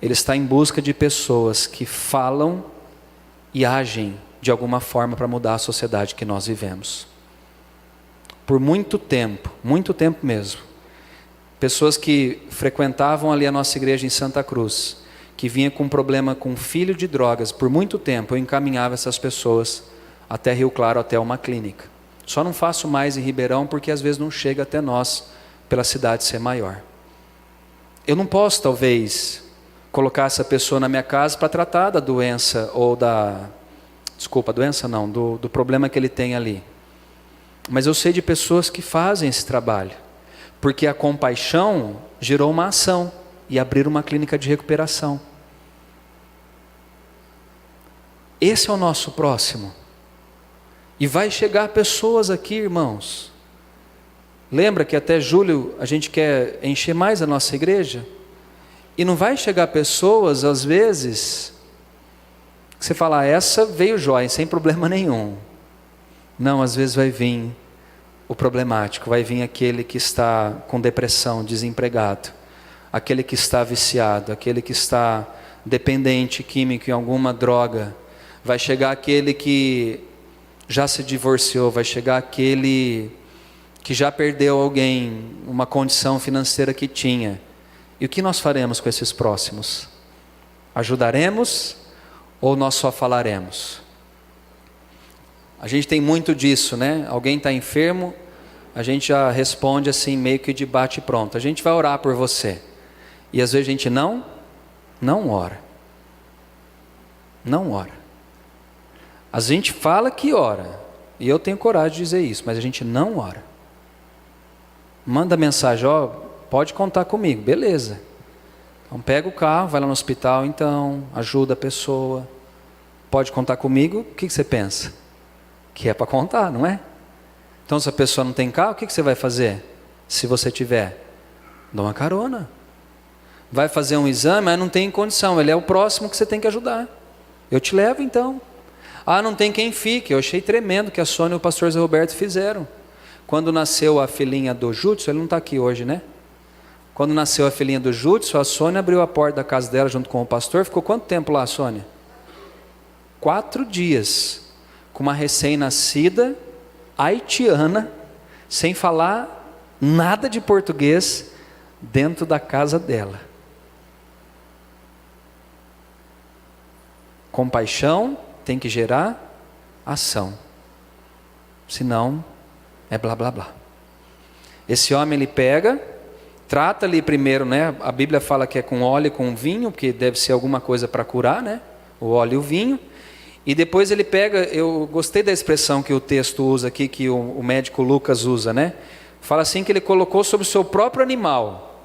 Ele está em busca de pessoas que falam e agem de alguma forma para mudar a sociedade que nós vivemos. Por muito tempo mesmo, pessoas que frequentavam ali a nossa igreja em Santa Cruz, que vinha com problema com filho de drogas, por muito tempo eu encaminhava essas pessoas até Rio Claro, até uma clínica. Só não faço mais em Ribeirão porque às vezes não chega até nós, pela cidade ser maior. Eu não posso talvez colocar essa pessoa na minha casa para tratar da doença, ou do problema que ele tem ali. Mas eu sei de pessoas que fazem esse trabalho, porque a compaixão gerou uma ação, e abrir uma clínica de recuperação. Esse é o nosso próximo. E vai chegar pessoas aqui, irmãos. Lembra que até julho a gente quer encher mais a nossa igreja? E não vai chegar pessoas, às vezes, que você fala, essa veio jóia, sem problema nenhum. Não, às vezes vai vir o problemático, vai vir aquele que está com depressão, desempregado, aquele que está viciado, aquele que está dependente químico em alguma droga, vai chegar aquele que já se divorciou, vai chegar aquele que já perdeu alguém, uma condição financeira que tinha. E o que nós faremos com esses próximos? Ajudaremos ou nós só falaremos? A gente tem muito disso, né? Alguém está enfermo, a gente já responde assim, meio que de bate pronto. A gente vai orar por você. E às vezes a gente não ora. não ora. A gente fala que ora, e eu tenho coragem de dizer isso, mas a gente não ora. Manda mensagem, ó, pode contar comigo, beleza. Então pega o carro, vai lá no hospital então, ajuda a pessoa. Pode contar comigo, o que você pensa? Que é para contar, não é? Então se a pessoa não tem carro, o que você vai fazer? Se você tiver, dá uma carona. Vai fazer um exame, mas não tem condição, ele é o próximo que você tem que ajudar. Eu te levo então. Ah, não tem quem fique. Eu achei tremendo que a Sônia e o pastor Zé Roberto fizeram. Quando nasceu a filhinha do Júdson, ele não está aqui hoje, né? Quando nasceu a filhinha do Júdson, a Sônia abriu a porta da casa dela junto com o pastor. Ficou quanto tempo lá, Sônia? 4 dias. Com uma recém-nascida, haitiana, sem falar nada de português, dentro da casa dela. Compaixão tem que gerar ação. Senão, é blá blá blá. Esse homem ele pega, trata ali primeiro, né? A Bíblia fala que é com óleo e com vinho, porque deve ser alguma coisa para curar, né? O óleo e o vinho. E depois ele pega, eu gostei da expressão que o texto usa aqui, que o médico Lucas usa, né? Fala assim que ele colocou sobre o seu próprio animal.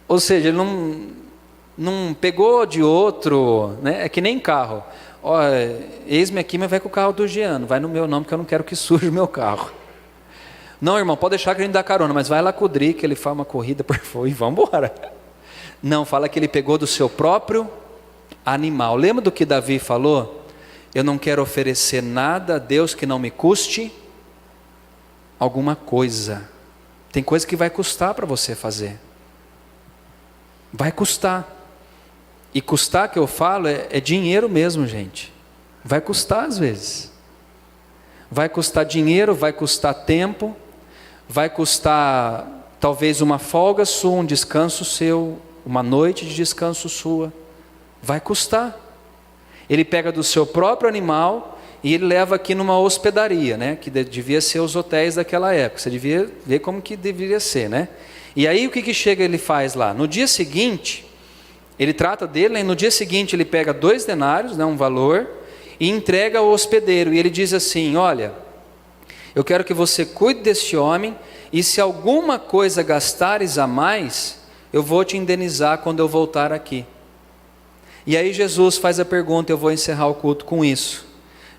Ou seja, ele não pegou de outro, né? É que nem carro. Ó, eis-me aqui, mas vai com o carro do Giano. Vai no meu nome, que eu não quero que suje o meu carro. Não, irmão, pode deixar que a gente dá carona, mas vai lá com o Dri, que ele faz uma corrida por fora e vamos embora. Não, fala que ele pegou do seu próprio animal. Lembra do que Davi falou? Eu não quero oferecer nada a Deus que não me custe alguma coisa. Tem coisa que vai custar para você fazer. Vai custar. E custar que eu falo é dinheiro mesmo, gente. Vai custar às vezes. Vai custar dinheiro, vai custar tempo, vai custar talvez uma folga sua, um descanso seu, uma noite de descanso sua. Vai custar. Ele pega do seu próprio animal e ele leva aqui numa hospedaria, né? Que devia ser os hotéis daquela época. Você devia ver como que deveria ser, né? E aí o que chega ele faz lá? No dia seguinte, ele trata dele, e no dia seguinte ele pega 2 denários, né, um valor, e entrega ao hospedeiro. E ele diz assim: olha, eu quero que você cuide deste homem, e se alguma coisa gastares a mais, eu vou te indenizar quando eu voltar aqui. E aí Jesus faz a pergunta, eu vou encerrar o culto com isso.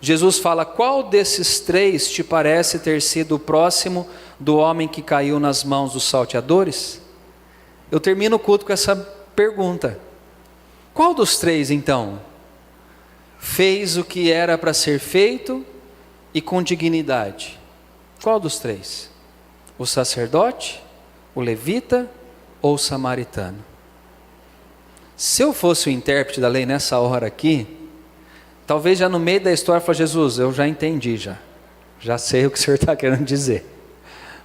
Jesus fala: qual desses 3 te parece ter sido o próximo do homem que caiu nas mãos dos salteadores? Eu termino o culto com essa pergunta. Qual dos 3 então fez o que era para ser feito e com dignidade? Qual dos 3? O sacerdote, o levita ou o samaritano? Se eu fosse o intérprete da lei nessa hora aqui, talvez já no meio da história eu falasse: Jesus, eu já entendi, já sei o que o senhor está querendo dizer.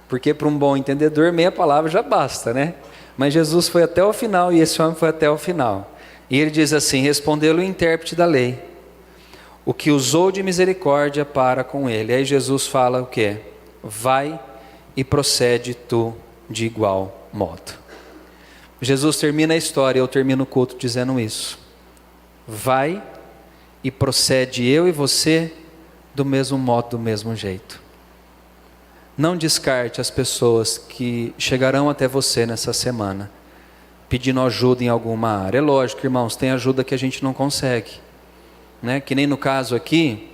Porque para um bom entendedor, meia palavra já basta, né? Mas Jesus foi até o final, e esse homem foi até o final. E ele diz assim: respondeu-lhe o intérprete da lei, o que usou de misericórdia para com ele. Aí Jesus fala o quê? Vai e procede tu de igual modo. Jesus termina a história, eu termino o culto dizendo isso. Vai e procede eu e você do mesmo modo, do mesmo jeito. Não descarte as pessoas que chegarão até você nessa semana, pedindo ajuda em alguma área. É lógico, irmãos, tem ajuda que a gente não consegue, né? Que nem no caso aqui,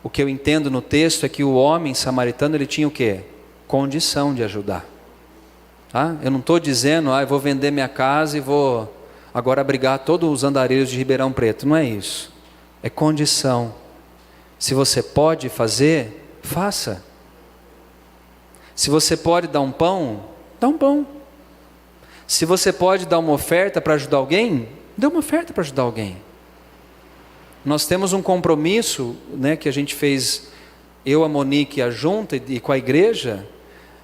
o que eu entendo no texto é que o homem samaritano, ele tinha o quê? Condição de ajudar. Tá? Eu não estou dizendo, eu vou vender minha casa e vou agora abrigar todos os andarilhos de Ribeirão Preto. Não é isso. É condição. Se você pode fazer, faça. Se você pode dar um pão, dá um pão. Se você pode dar uma oferta para ajudar alguém, dê uma oferta para ajudar alguém. Nós temos um compromisso, né, que a gente fez, eu, a Monique, a junta e com a igreja,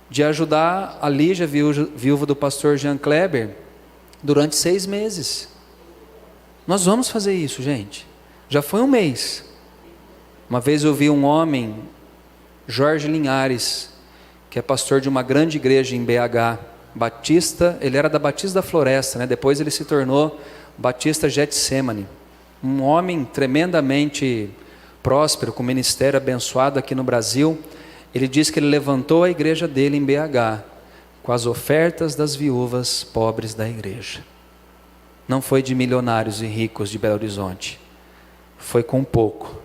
de ajudar a Lígia, viúva do pastor Jean Kleber, durante 6 meses. Nós vamos fazer isso, gente. Já foi um mês. Uma vez eu vi um homem, Jorge Linhares, que é pastor de uma grande igreja em BH, Batista, ele era da Batista da Floresta, né? Depois ele se tornou Batista Getsemane. um homem tremendamente próspero, com ministério abençoado aqui no Brasil. Ele diz que ele levantou a igreja dele em BH com as ofertas das viúvas pobres da igreja. Não foi de milionários e ricos de Belo Horizonte. Foi com pouco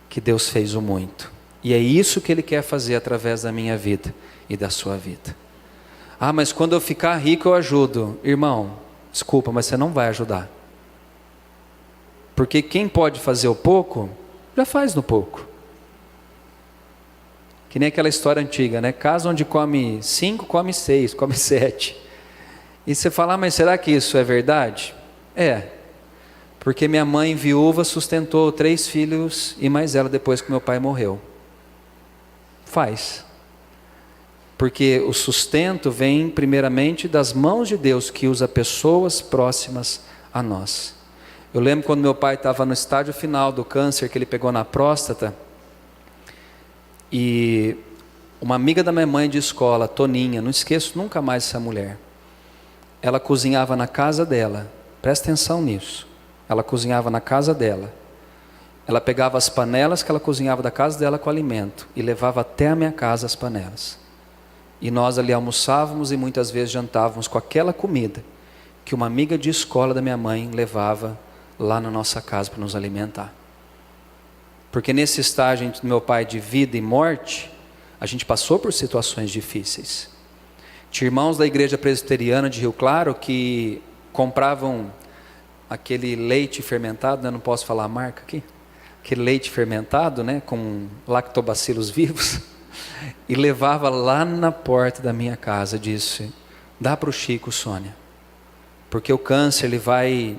que Deus fez o muito. E é isso que Ele quer fazer através da minha vida e da sua vida. Ah, mas quando eu ficar rico eu ajudo. Irmão, desculpa, mas você não vai ajudar. Porque quem pode fazer o pouco, já faz no pouco. Que nem aquela história antiga, né? Casa onde come 5, come 6, come 7. E você fala, mas será que isso é verdade? É. Porque minha mãe viúva sustentou 3 filhos e mais ela depois que meu pai morreu. Faz. Porque o sustento vem primeiramente das mãos de Deus, que usa pessoas próximas a nós. Eu lembro quando meu pai estava no estágio final do câncer, que ele pegou na próstata, e uma amiga da minha mãe de escola, Toninha, não esqueço nunca mais essa mulher, ela cozinhava na casa dela, presta atenção nisso, ela cozinhava na casa dela, ela pegava as panelas que ela cozinhava da casa dela com alimento, e levava até a minha casa as panelas, e nós ali almoçávamos e muitas vezes jantávamos com aquela comida, que uma amiga de escola da minha mãe levava lá na nossa casa para nos alimentar. Porque nesse estágio entre meu pai de vida e morte, a gente passou por situações difíceis. Tinha irmãos da igreja presbiteriana de Rio Claro que compravam aquele leite fermentado, né? Não posso falar a marca aqui, aquele leite fermentado, né? Com lactobacilos vivos, e levava lá na porta da minha casa, disse, dá para o Chico, Sônia, porque o câncer ele vai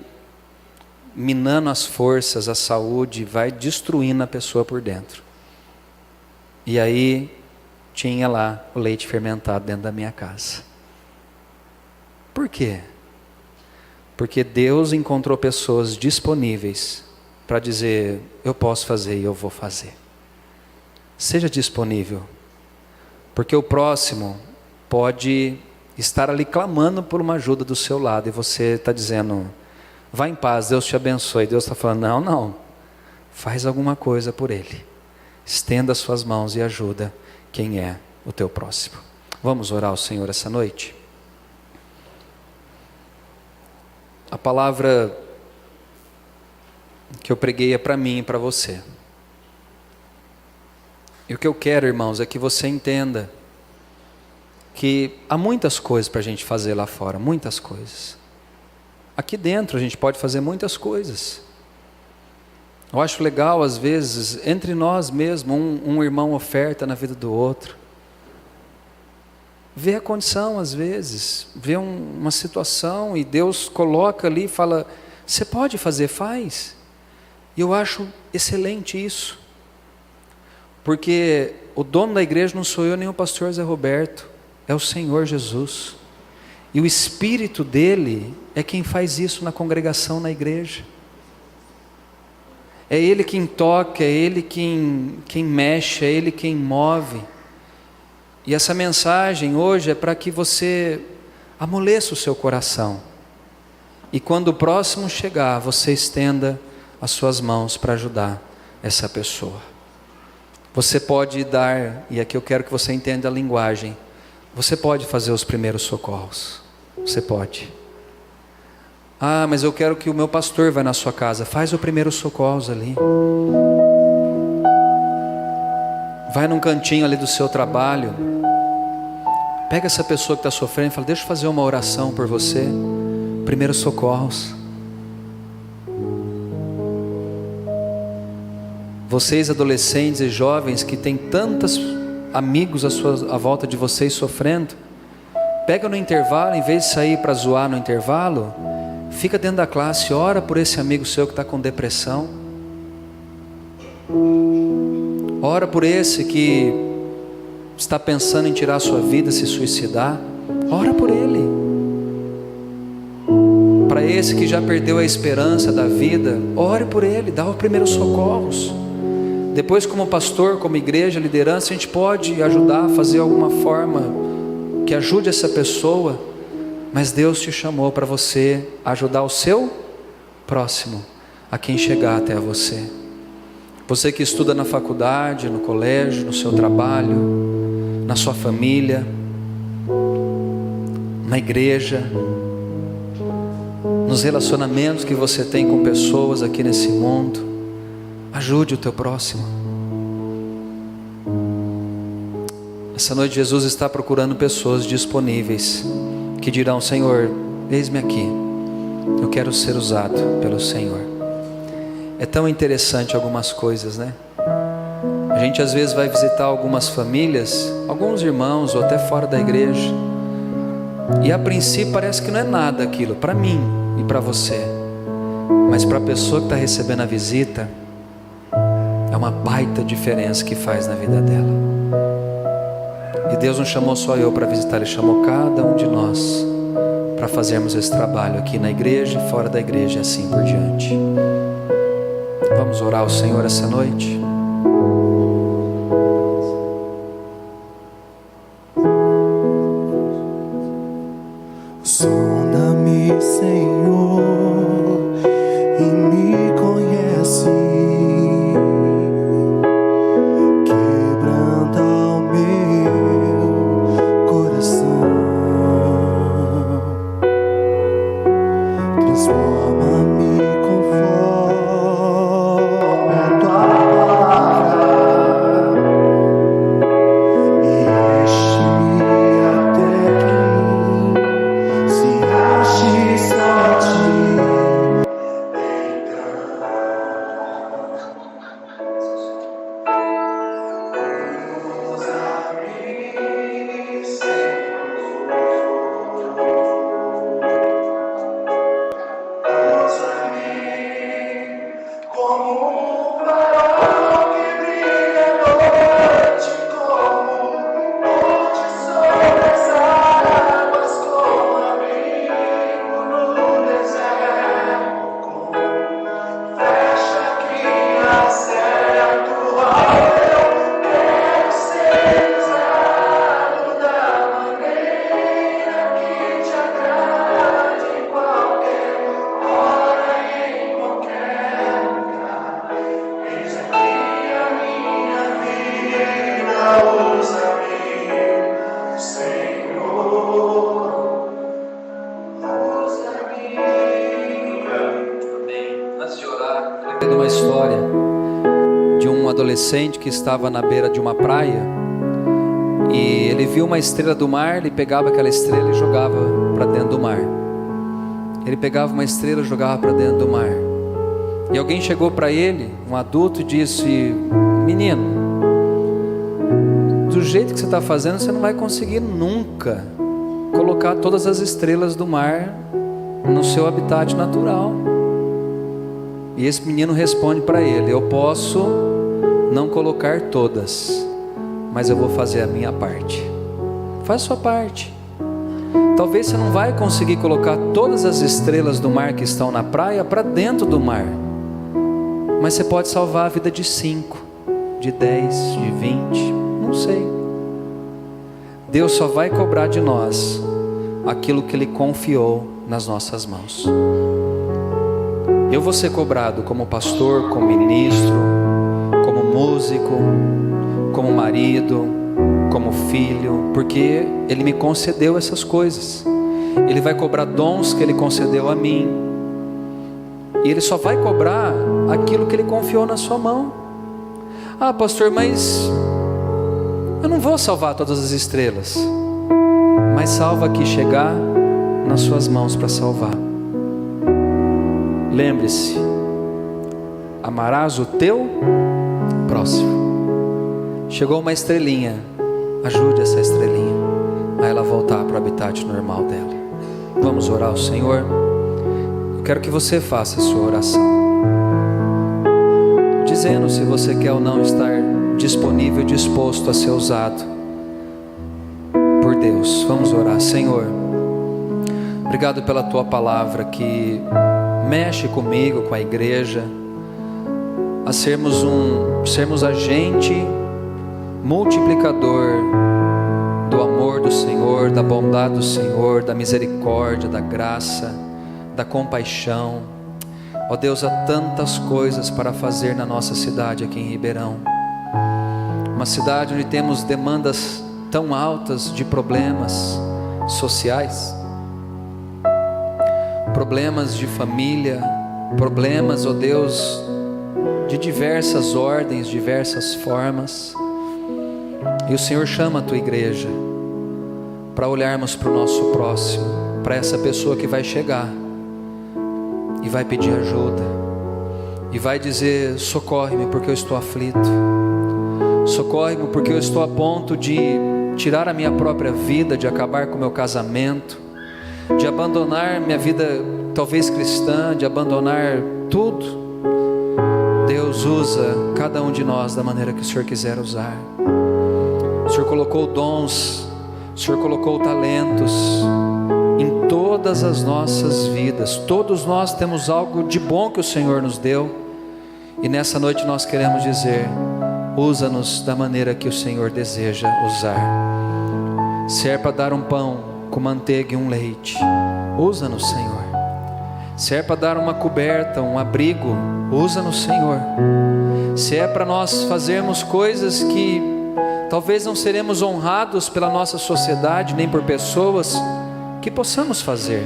minando as forças, a saúde, vai destruindo a pessoa por dentro. E aí tinha lá o leite fermentado dentro da minha casa. Por quê? Porque Deus encontrou pessoas disponíveis para dizer, eu posso fazer e eu vou fazer. Seja disponível, porque o próximo pode estar ali clamando por uma ajuda do seu lado e você está dizendo, vá em paz, Deus te abençoe. Deus está falando, não, faz alguma coisa por ele. Estenda as suas mãos e ajuda quem é o teu próximo. Vamos orar ao Senhor essa noite? A palavra que eu preguei é para mim e para você. E o que eu quero, irmãos, é que você entenda que há muitas coisas para a gente fazer lá fora, muitas coisas. Aqui dentro a gente pode fazer muitas coisas. Eu acho legal, às vezes, entre nós mesmos, um irmão oferta na vida do outro. Vê a condição, às vezes, vê uma situação e Deus coloca ali e fala, você pode fazer, faz. E eu acho excelente isso. Porque o dono da igreja não sou eu nem o pastor Zé Roberto, é o Senhor Jesus. E o Espírito dele é quem faz isso na congregação, na igreja. É Ele quem toca, é Ele quem mexe, é Ele quem move. E essa mensagem hoje é para que você amoleça o seu coração. E quando o próximo chegar, você estenda as suas mãos para ajudar essa pessoa. Você pode dar, e aqui eu quero que você entenda a linguagem, você pode fazer os primeiros socorros. Você pode. Ah, mas eu quero que o meu pastor vá na sua casa. Faz o primeiro socorros ali. Vai num cantinho ali do seu trabalho. Pega essa pessoa que está sofrendo e fala, deixa eu fazer uma oração por você. Primeiros socorros. Vocês adolescentes e jovens que têm tantos amigos à volta de vocês sofrendo, pega no intervalo, em vez de sair para zoar no intervalo, fica dentro da classe, ora por esse amigo seu que está com depressão. Ora por esse que está pensando em tirar a sua vida, se suicidar. Ora por ele. Para esse que já perdeu a esperança da vida, ore por ele, dá os primeiros socorros. Depois, como pastor, como igreja, liderança, a gente pode ajudar a fazer alguma forma que ajude essa pessoa. Mas Deus te chamou para você ajudar o seu próximo a quem chegar até você. Você que estuda na faculdade, no colégio, no seu trabalho, na sua família, na igreja, nos relacionamentos que você tem com pessoas aqui nesse mundo, ajude o teu próximo. Essa noite Jesus está procurando pessoas disponíveis, que dirão: Senhor, eis-me aqui, eu quero ser usado pelo Senhor. É tão interessante algumas coisas, né? A gente às vezes vai visitar algumas famílias, alguns irmãos ou até fora da igreja, e a princípio parece que não é nada aquilo, para mim e para você, mas para a pessoa que está recebendo a visita, é uma baita diferença que faz na vida dela. E Deus não chamou só eu para visitar, Ele chamou cada um de nós para fazermos esse trabalho aqui na igreja e fora da igreja, e assim por diante. Vamos orar ao Senhor essa noite? Sonda-me, Senhor, e me conhece. Quebranta o meu coração. Transforma-me conforme a tua palavra. E enche-me até que se ache só a ti. Como um farol que brilha à noite, como monte sobre as águas, como abrigo no deserto, como flecha que acerta o alvo. Eu quero ser usado da maneira que te agrade, em qualquer hora e em qualquer lugar. Eis aqui a minha vida, usa-me, Senhor, usa-me. Antes de orar, eu lembrei de uma história de um adolescente que estava na beira de uma praia, e ele viu uma estrela do mar. Ele pegava aquela estrela e jogava para dentro do mar. Ele pegava uma estrela e jogava para dentro do mar. E alguém chegou para ele, um adulto, e disse: menino, do jeito que você está fazendo, você não vai conseguir nunca colocar todas as estrelas do mar no seu habitat natural. E esse menino responde para ele: eu posso não colocar todas, mas eu vou fazer a minha parte. Faz a sua parte. Talvez você não vai conseguir colocar todas as estrelas do mar que estão na praia para dentro do mar, mas você pode salvar a vida de 5, de 10, de 20, não sei. Deus só vai cobrar de nós aquilo que Ele confiou nas nossas mãos. Eu vou ser cobrado como pastor, como ministro, como músico, como marido, como filho, porque Ele me concedeu essas coisas. Ele vai cobrar dons que Ele concedeu a mim, e Ele só vai cobrar aquilo que Ele confiou na sua mão. Ah, pastor, mas eu não vou salvar todas as estrelas. Mas salva que chegar nas suas mãos para salvar. Lembre-se, amarás o teu próximo. Chegou uma estrelinha, ajude essa estrelinha a ela voltar para o habitat normal dela. Vamos orar ao Senhor. Eu quero que você faça a sua oração, dizendo se você quer ou não estar disponível, disposto a ser usado por Deus. Vamos orar. Senhor, obrigado pela Tua palavra que mexe comigo, com a igreja, a sermos agente multiplicador do amor do Senhor, da bondade do Senhor, da misericórdia, da graça, da compaixão. Ó Deus, há tantas coisas para fazer na nossa cidade aqui em Ribeirão. Uma cidade onde temos demandas tão altas de problemas sociais, problemas de família, problemas, ó Deus, de diversas ordens, diversas formas. E o Senhor chama a tua igreja para olharmos para o nosso próximo, para essa pessoa que vai chegar e vai pedir ajuda, e vai dizer: socorre-me porque eu estou aflito, socorre-me porque eu estou a ponto de tirar a minha própria vida, de acabar com o meu casamento, de abandonar minha vida talvez cristã, de abandonar tudo. Deus, usa cada um de nós da maneira que o Senhor quiser usar. O Senhor colocou dons, o Senhor colocou talentos em todas as nossas vidas. Todos nós temos algo de bom que o Senhor nos deu, e nessa noite nós queremos dizer: usa-nos da maneira que o Senhor deseja usar. Se é para dar um pão com manteiga e um leite, usa-nos, Senhor. Se é para dar uma coberta, um abrigo, usa-nos, Senhor. Se é para nós fazermos coisas que talvez não seremos honrados pela nossa sociedade, nem por pessoas, que possamos fazer,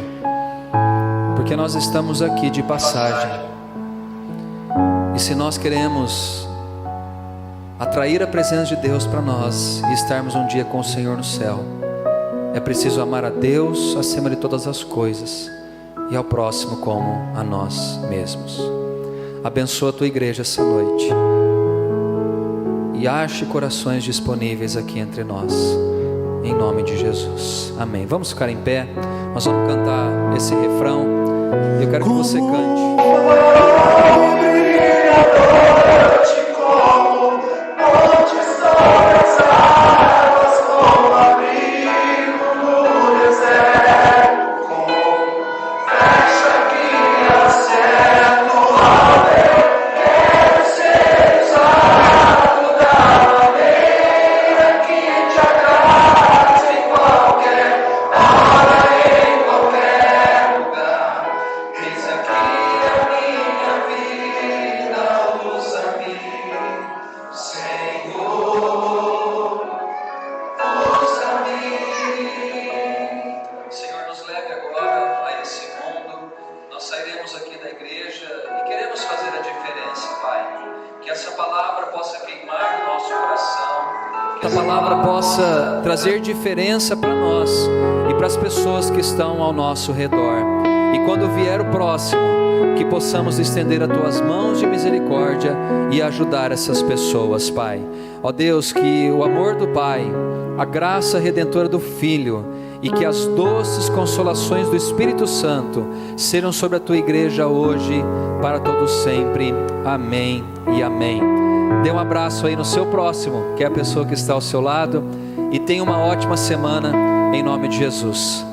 porque nós estamos aqui de passagem. E se nós queremos atrair a presença de Deus para nós e estarmos um dia com o Senhor no céu, é preciso amar a Deus acima de todas as coisas e ao próximo como a nós mesmos. Abençoa a tua igreja essa noite e ache corações disponíveis aqui entre nós, em nome de Jesus, amém. Vamos ficar em pé, nós vamos cantar esse refrão. Eu quero que você cante. Trazer diferença para nós e para as pessoas que estão ao nosso redor. E quando vier o próximo, que possamos estender as tuas mãos de misericórdia e ajudar essas pessoas, Pai. Ó Deus, que o amor do Pai, a graça redentora do Filho e que as doces consolações do Espírito Santo sejam sobre a tua igreja hoje, para todos sempre. Amém e amém. Dê um abraço aí no seu próximo, que é a pessoa que está ao seu lado. E tenha uma ótima semana, em nome de Jesus.